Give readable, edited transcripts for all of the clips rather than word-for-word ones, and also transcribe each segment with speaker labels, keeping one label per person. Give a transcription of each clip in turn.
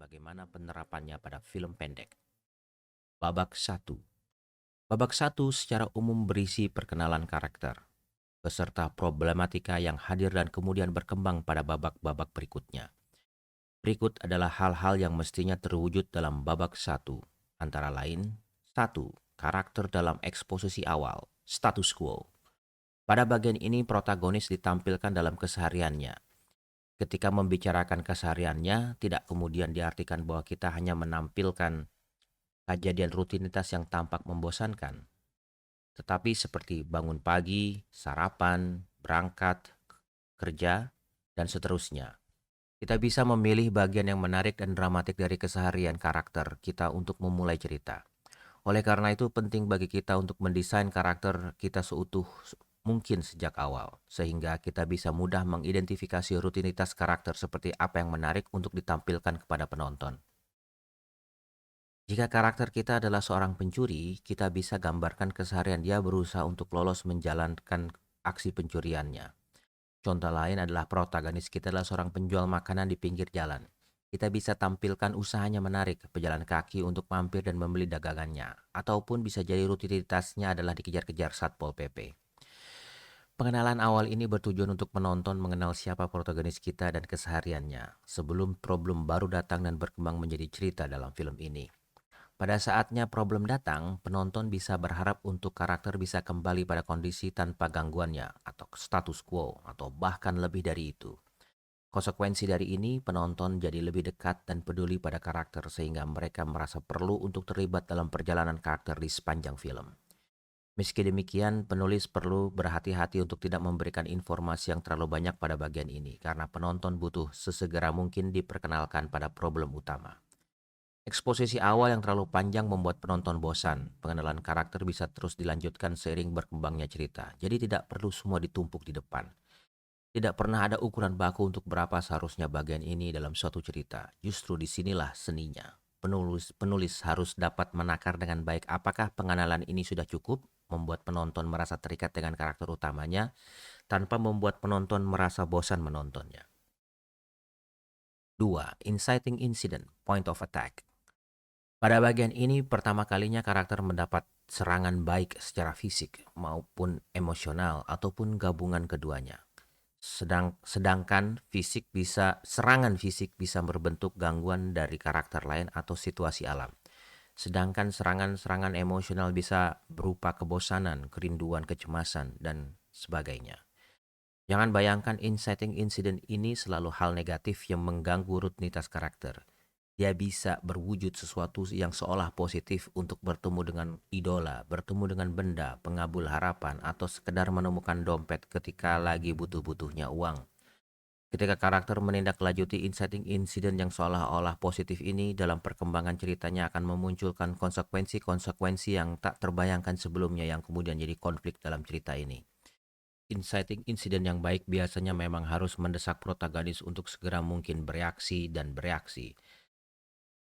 Speaker 1: bagaimana penerapannya pada film pendek. Babak 1. Babak 1 secara umum berisi perkenalan karakter, beserta problematika yang hadir dan kemudian berkembang pada babak-babak berikutnya. Berikut adalah hal-hal yang mestinya terwujud dalam babak 1, antara lain: 1. Karakter dalam eksposisi awal, status quo. Pada bagian ini protagonis ditampilkan dalam kesehariannya. Ketika membicarakan kesehariannya, tidak kemudian diartikan bahwa kita hanya menampilkan kejadian rutinitas yang tampak membosankan, tetapi seperti bangun pagi, sarapan, berangkat kerja, dan seterusnya. Kita bisa memilih bagian yang menarik dan dramatik dari keseharian karakter kita untuk memulai cerita. Oleh karena itu penting bagi kita untuk mendesain karakter kita seutuh mungkin sejak awal, sehingga kita bisa mudah mengidentifikasi rutinitas karakter seperti apa yang menarik untuk ditampilkan kepada penonton. Jika karakter kita adalah seorang pencuri, kita bisa gambarkan keseharian dia berusaha untuk lolos menjalankan aksi pencuriannya. Contoh lain adalah protagonis kita adalah seorang penjual makanan di pinggir jalan. Kita bisa tampilkan usahanya menarik pejalan kaki untuk mampir dan membeli dagangannya, ataupun bisa jadi rutinitasnya adalah dikejar-kejar Satpol PP. Pengenalan awal ini bertujuan untuk penonton mengenal siapa protagonis kita dan kesehariannya, sebelum problem baru datang dan berkembang menjadi cerita dalam film ini. Pada saatnya problem datang, penonton bisa berharap untuk karakter bisa kembali pada kondisi tanpa gangguannya atau status quo atau bahkan lebih dari itu. Konsekuensi dari ini, penonton jadi lebih dekat dan peduli pada karakter sehingga mereka merasa perlu untuk terlibat dalam perjalanan karakter di sepanjang film. Meski demikian, penulis perlu berhati-hati untuk tidak memberikan informasi yang terlalu banyak pada bagian ini karena penonton butuh sesegera mungkin diperkenalkan pada problem utama. Eksposisi awal yang terlalu panjang membuat penonton bosan. Pengenalan karakter bisa terus dilanjutkan seiring berkembangnya cerita. Jadi tidak perlu semua ditumpuk di depan. Tidak pernah ada ukuran baku untuk berapa seharusnya bagian ini dalam suatu cerita. Justru disinilah seninya. Penulis harus dapat menakar dengan baik apakah pengenalan ini sudah cukup membuat penonton merasa terikat dengan karakter utamanya tanpa membuat penonton merasa bosan menontonnya. 2. Inciting incident, point of attack. Pada bagian ini pertama kalinya karakter mendapat serangan baik secara fisik maupun emosional ataupun gabungan keduanya. Sedangkan serangan fisik bisa berbentuk gangguan dari karakter lain atau situasi alam. Sedangkan serangan-serangan emosional bisa berupa kebosanan, kerinduan, kecemasan, dan sebagainya. Jangan bayangkan inciting incident ini selalu hal negatif yang mengganggu rutinitas karakter. Dia bisa berwujud sesuatu yang seolah positif untuk bertemu dengan idola, bertemu dengan benda, pengabul harapan, atau sekedar menemukan dompet ketika lagi butuh-butuhnya uang. Ketika karakter menindaklanjuti inciting incident yang seolah-olah positif ini, dalam perkembangan ceritanya akan memunculkan konsekuensi-konsekuensi yang tak terbayangkan sebelumnya yang kemudian jadi konflik dalam cerita ini. Inciting incident yang baik biasanya memang harus mendesak protagonis untuk segera mungkin bereaksi dan bereaksi.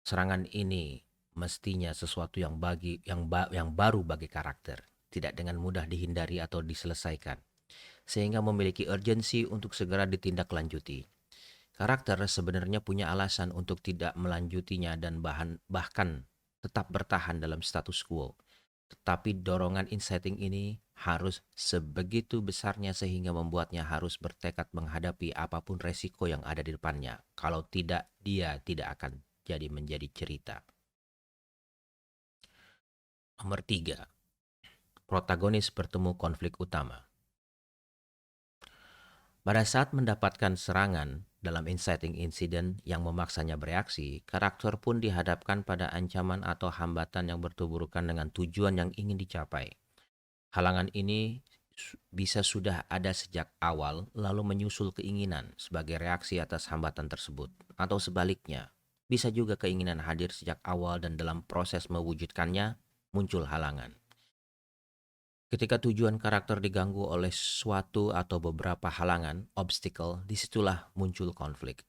Speaker 1: Serangan ini mestinya sesuatu yang baru bagi karakter, tidak dengan mudah dihindari atau diselesaikan, sehingga memiliki urgensi untuk segera ditindaklanjuti. Karakter sebenarnya punya alasan untuk tidak melanjutinya dan bahkan tetap bertahan dalam status quo. Tetapi dorongan inciting ini harus sebegitu besarnya sehingga membuatnya harus bertekad menghadapi apapun resiko yang ada di depannya. Kalau tidak, dia tidak akan menjadi cerita. Nomor 3. Protagonis bertemu konflik utama. Pada saat mendapatkan serangan dalam inciting incident yang memaksanya bereaksi, karakter pun dihadapkan pada ancaman atau hambatan yang bertuburkan dengan tujuan yang ingin dicapai. Halangan ini bisa sudah ada sejak awal lalu menyusul keinginan sebagai reaksi atas hambatan tersebut. Atau sebaliknya, bisa juga keinginan hadir sejak awal dan dalam proses mewujudkannya muncul halangan. Ketika tujuan karakter diganggu oleh suatu atau beberapa halangan, obstacle, disitulah muncul konflik.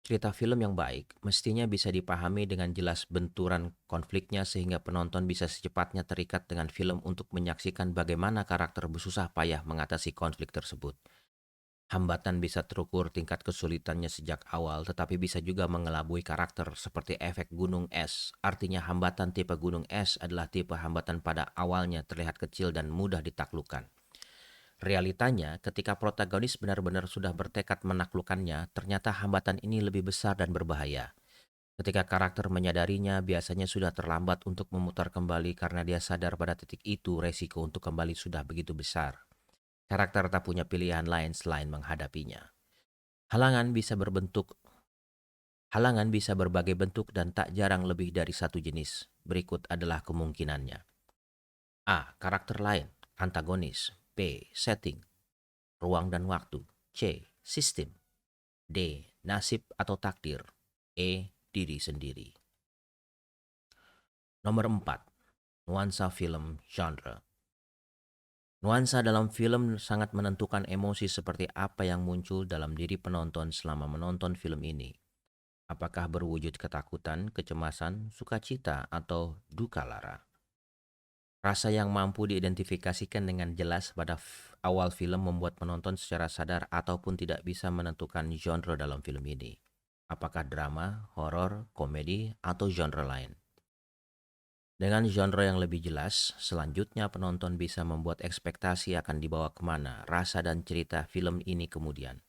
Speaker 1: Cerita film yang baik mestinya bisa dipahami dengan jelas benturan konfliknya sehingga penonton bisa secepatnya terikat dengan film untuk menyaksikan bagaimana karakter bersusah payah mengatasi konflik tersebut. Hambatan bisa terukur tingkat kesulitannya sejak awal, tetapi bisa juga mengelabui karakter seperti efek gunung es. Artinya hambatan tipe gunung es adalah tipe hambatan pada awalnya terlihat kecil dan mudah ditaklukkan. Realitanya, ketika protagonis benar-benar sudah bertekad menaklukkannya, ternyata hambatan ini lebih besar dan berbahaya. Ketika karakter menyadarinya, biasanya sudah terlambat untuk memutar kembali karena dia sadar pada titik itu resiko untuk kembali sudah begitu besar. Karakter tak punya pilihan lain selain menghadapinya. Halangan bisa berbentuk Halangan bisa berbagai bentuk dan tak jarang lebih dari satu jenis. Berikut adalah kemungkinannya. A. Karakter lain, antagonis. B. Setting, ruang dan waktu. C. Sistem. D. Nasib atau takdir. E. Diri sendiri. Nomor 4. Nuansa film genre. Nuansa dalam film sangat menentukan emosi seperti apa yang muncul dalam diri penonton selama menonton film ini. Apakah berwujud ketakutan, kecemasan, sukacita, atau duka lara? Rasa yang mampu diidentifikasikan dengan jelas pada awal film membuat penonton secara sadar ataupun tidak bisa menentukan genre dalam film ini. Apakah drama, horor, komedi, atau genre lain? Dengan genre yang lebih jelas, selanjutnya penonton bisa membuat ekspektasi akan dibawa kemana rasa dan cerita film ini kemudian.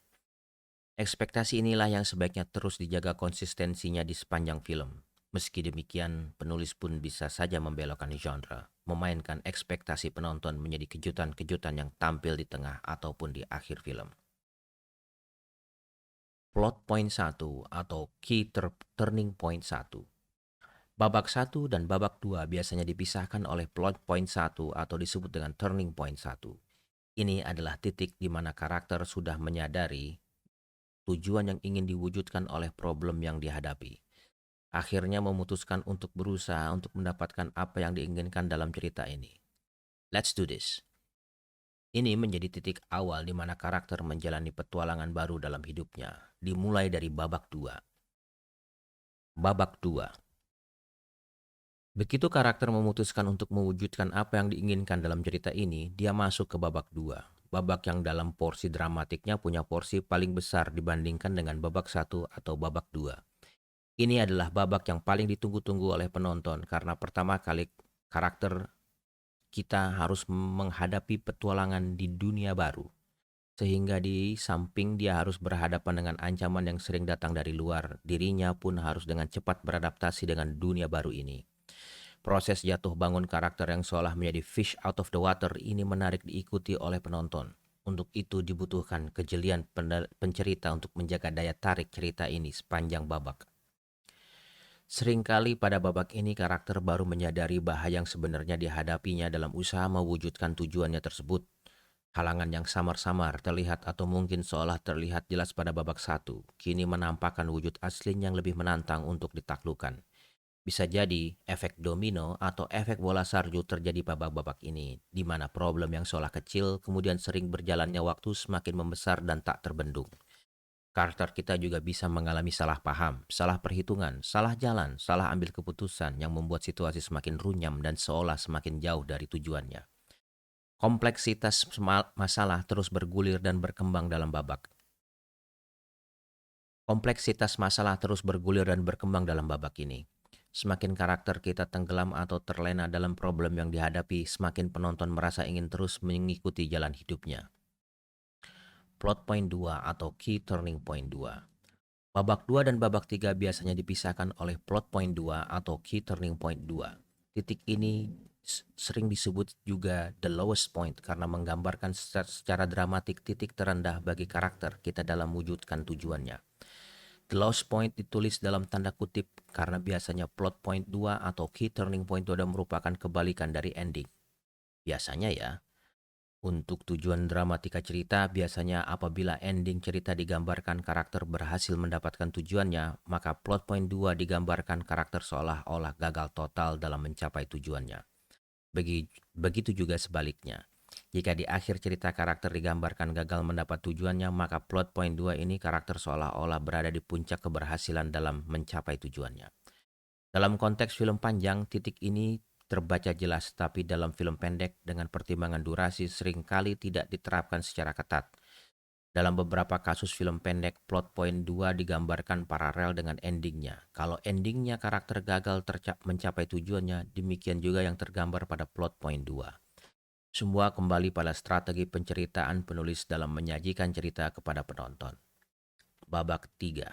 Speaker 1: Ekspektasi inilah yang sebaiknya terus dijaga konsistensinya di sepanjang film. Meski demikian, penulis pun bisa saja membelokkan genre, memainkan ekspektasi penonton menjadi kejutan-kejutan yang tampil di tengah ataupun di akhir film. Plot point 1 atau turning point 1. Babak 1 dan babak 2 biasanya dipisahkan oleh plot point 1 atau disebut dengan turning point 1. Ini adalah titik di mana karakter sudah menyadari tujuan yang ingin diwujudkan oleh problem yang dihadapi. Akhirnya memutuskan untuk berusaha untuk mendapatkan apa yang diinginkan dalam cerita ini. Let's do this. Ini menjadi titik awal di mana karakter menjalani petualangan baru dalam hidupnya, dimulai dari babak 2. Babak 2. Begitu karakter memutuskan untuk mewujudkan apa yang diinginkan dalam cerita ini, dia masuk ke babak 2. Babak yang dalam porsi dramatiknya punya porsi paling besar dibandingkan dengan babak 1 atau babak 2. Ini adalah babak yang paling ditunggu-tunggu oleh penonton karena pertama kali karakter kita harus menghadapi petualangan di dunia baru. Sehingga di samping dia harus berhadapan dengan ancaman yang sering datang dari luar, dirinya pun harus dengan cepat beradaptasi dengan dunia baru ini. Proses jatuh bangun karakter yang seolah menjadi fish out of the water ini menarik diikuti oleh penonton. Untuk itu dibutuhkan kejelian pencerita untuk menjaga daya tarik cerita ini sepanjang babak. Seringkali pada babak ini karakter baru menyadari bahaya yang sebenarnya dihadapinya dalam usaha mewujudkan tujuannya tersebut. Halangan yang samar-samar terlihat atau mungkin seolah terlihat jelas pada babak 1, kini menampakkan wujud asli yang lebih menantang untuk ditaklukkan. Bisa jadi efek domino atau efek bola salju terjadi pada babak ini, di mana problem yang seolah kecil kemudian sering berjalannya waktu semakin membesar dan tak terbendung. Karakter kita juga bisa mengalami salah paham, salah perhitungan, salah jalan, salah ambil keputusan yang membuat situasi semakin runyam dan seolah semakin jauh dari tujuannya. Kompleksitas masalah terus bergulir dan berkembang dalam babak. Kompleksitas masalah terus bergulir dan berkembang dalam babak ini. Semakin karakter kita tenggelam atau terlena dalam problem yang dihadapi, semakin penonton merasa ingin terus mengikuti jalan hidupnya. Plot point 2 atau key turning point 2. Babak 2 dan babak 3 biasanya dipisahkan oleh plot point 2 atau key turning point 2. Titik ini sering disebut juga the lowest point karena menggambarkan secara dramatik titik terendah bagi karakter kita dalam wujudkan tujuannya. The lowest point ditulis dalam tanda kutip karena biasanya plot point 2 atau key turning point 2 merupakan kebalikan dari ending. Biasanya ya. Untuk tujuan dramatika cerita, biasanya apabila ending cerita digambarkan karakter berhasil mendapatkan tujuannya, maka plot point 2 digambarkan karakter seolah-olah gagal total dalam mencapai tujuannya. Begitu juga sebaliknya. Jika di akhir cerita karakter digambarkan gagal mendapat tujuannya, maka plot point 2 ini karakter seolah-olah berada di puncak keberhasilan dalam mencapai tujuannya. Dalam konteks film panjang, titik ini terbaca jelas, tapi dalam film pendek dengan pertimbangan durasi seringkali tidak diterapkan secara ketat. Dalam beberapa kasus film pendek, plot point 2 digambarkan paralel dengan endingnya. Kalau endingnya karakter gagal mencapai tujuannya, demikian juga yang tergambar pada plot point 2. Semua kembali pada strategi penceritaan penulis dalam menyajikan cerita kepada penonton. Babak 3.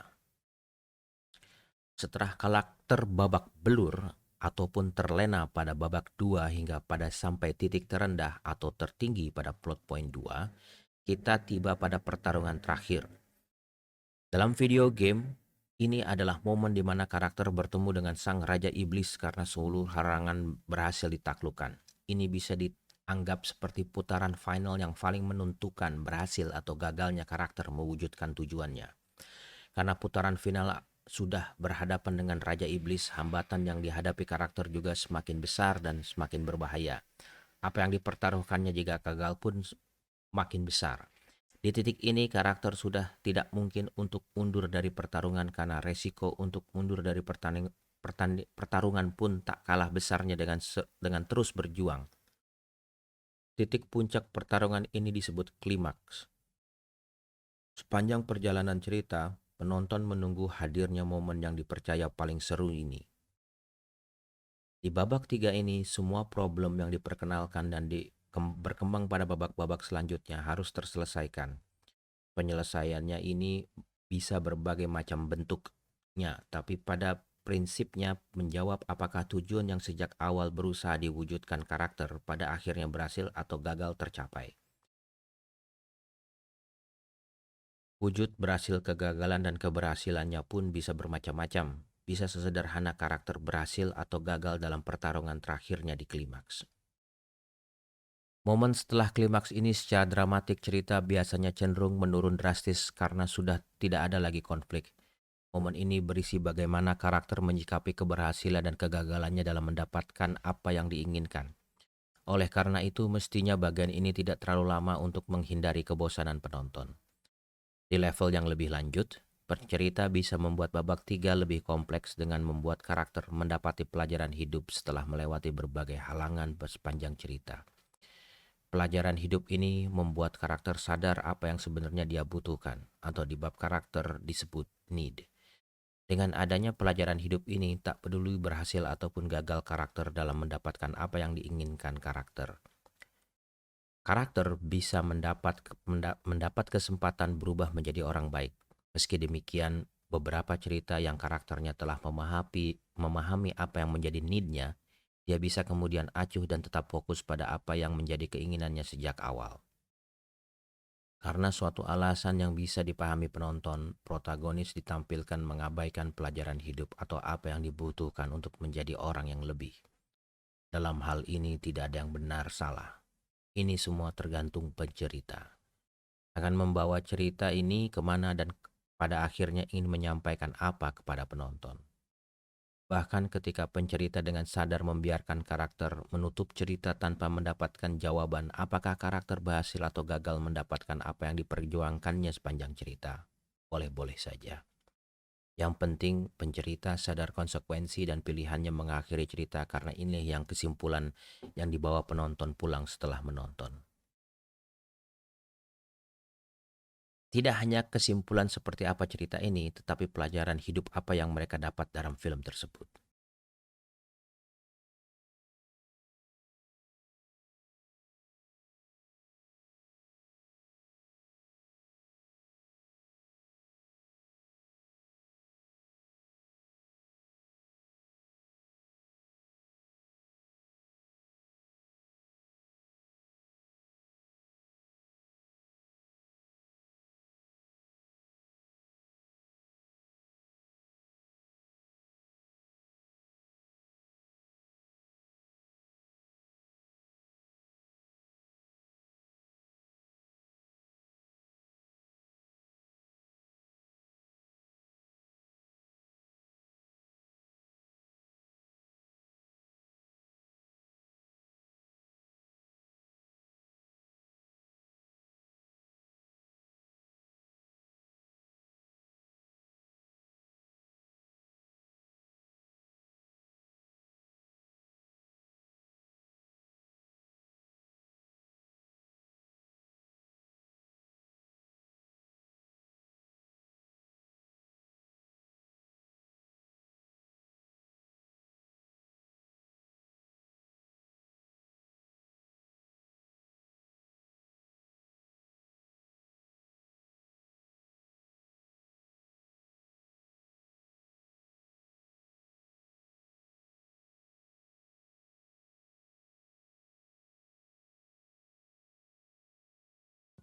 Speaker 1: Setelah karakter babak belur ataupun terlena pada babak 2 hingga pada sampai titik terendah atau tertinggi pada plot point 2, kita tiba pada pertarungan terakhir. Dalam video game, ini adalah momen di mana karakter bertemu dengan sang Raja Iblis karena seluruh halangan berhasil ditaklukkan. Ini bisa dianggap seperti putaran final yang paling menentukan berhasil atau gagalnya karakter mewujudkan tujuannya. Karena putaran final sudah berhadapan dengan Raja Iblis, hambatan yang dihadapi karakter juga semakin besar dan semakin berbahaya. Apa yang dipertaruhkannya jika gagal pun makin besar. Di titik ini karakter sudah tidak mungkin untuk mundur dari pertarungan karena resiko untuk mundur dari pertarungan pun tak kalah besarnya dengan terus berjuang. Titik puncak pertarungan ini disebut klimaks. Sepanjang perjalanan cerita, penonton menunggu hadirnya momen yang dipercaya paling seru ini. Di babak 3 ini, semua problem yang diperkenalkan dan berkembang pada babak-babak selanjutnya harus terselesaikan. Penyelesaiannya ini bisa berbagai macam bentuknya, tapi pada prinsipnya menjawab apakah tujuan yang sejak awal berusaha diwujudkan karakter pada akhirnya berhasil atau gagal tercapai. Wujud berhasil kegagalan dan keberhasilannya pun bisa bermacam-macam. Bisa sesederhana karakter berhasil atau gagal dalam pertarungan terakhirnya di klimaks. Momen setelah klimaks ini secara dramatik cerita biasanya cenderung menurun drastis karena sudah tidak ada lagi konflik. Momen ini berisi bagaimana karakter menyikapi keberhasilan dan kegagalannya dalam mendapatkan apa yang diinginkan. Oleh karena itu, mestinya bagian ini tidak terlalu lama untuk menghindari kebosanan penonton. Di level yang lebih lanjut, pencerita bisa membuat babak 3 lebih kompleks dengan membuat karakter mendapati pelajaran hidup setelah melewati berbagai halangan sepanjang cerita. Pelajaran hidup ini membuat karakter sadar apa yang sebenarnya dia butuhkan, atau di bab karakter disebut need. Dengan adanya pelajaran hidup ini, tak peduli berhasil ataupun gagal karakter dalam mendapatkan apa yang diinginkan karakter. Karakter bisa mendapat kesempatan berubah menjadi orang baik. Meski demikian, beberapa cerita yang karakternya telah memahami apa yang menjadi need-nya, dia bisa kemudian acuh dan tetap fokus pada apa yang menjadi keinginannya sejak awal. Karena suatu alasan yang bisa dipahami penonton, protagonis ditampilkan mengabaikan pelajaran hidup atau apa yang dibutuhkan untuk menjadi orang yang lebih. Dalam hal ini tidak ada yang benar salah. Ini semua tergantung pencerita. Akan membawa cerita ini kemana dan pada akhirnya ingin menyampaikan apa kepada penonton. Bahkan ketika pencerita dengan sadar membiarkan karakter menutup cerita tanpa mendapatkan jawaban apakah karakter berhasil atau gagal mendapatkan apa yang diperjuangkannya sepanjang cerita. Boleh-boleh saja. Yang penting pencerita sadar konsekuensi dan pilihannya mengakhiri cerita karena ini yang kesimpulan yang dibawa penonton pulang setelah menonton. Tidak hanya kesimpulan seperti apa cerita ini, tetapi pelajaran hidup apa yang mereka dapat dalam film tersebut.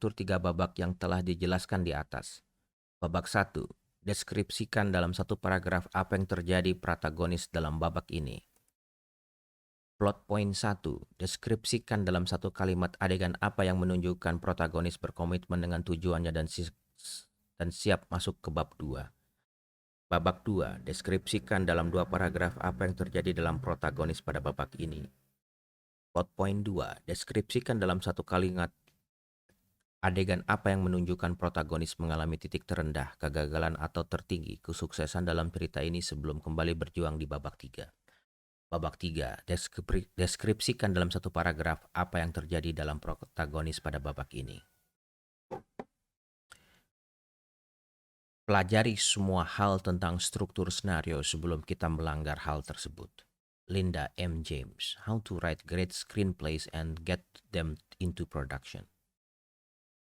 Speaker 1: struktur 3 babak yang telah dijelaskan di atas. Babak 1. Deskripsikan dalam satu paragraf apa yang terjadi protagonis dalam babak ini. Plot point 1. Deskripsikan dalam satu kalimat adegan apa yang menunjukkan protagonis berkomitmen dengan tujuannya dan siap masuk ke bab 2. Babak 2. Deskripsikan dalam 2 paragraf apa yang terjadi dalam protagonis pada babak ini. Plot point 2. Deskripsikan dalam satu kalimat adegan apa yang menunjukkan protagonis mengalami titik terendah, kegagalan atau tertinggi kesuksesan dalam cerita ini sebelum kembali berjuang di babak 3. Babak 3. Deskripsikan dalam satu paragraf apa yang terjadi dalam protagonis pada babak ini. Pelajari semua hal tentang struktur skenario sebelum kita melanggar hal tersebut. Linda M. James, How to Write Great Screenplays and Get Them into Production.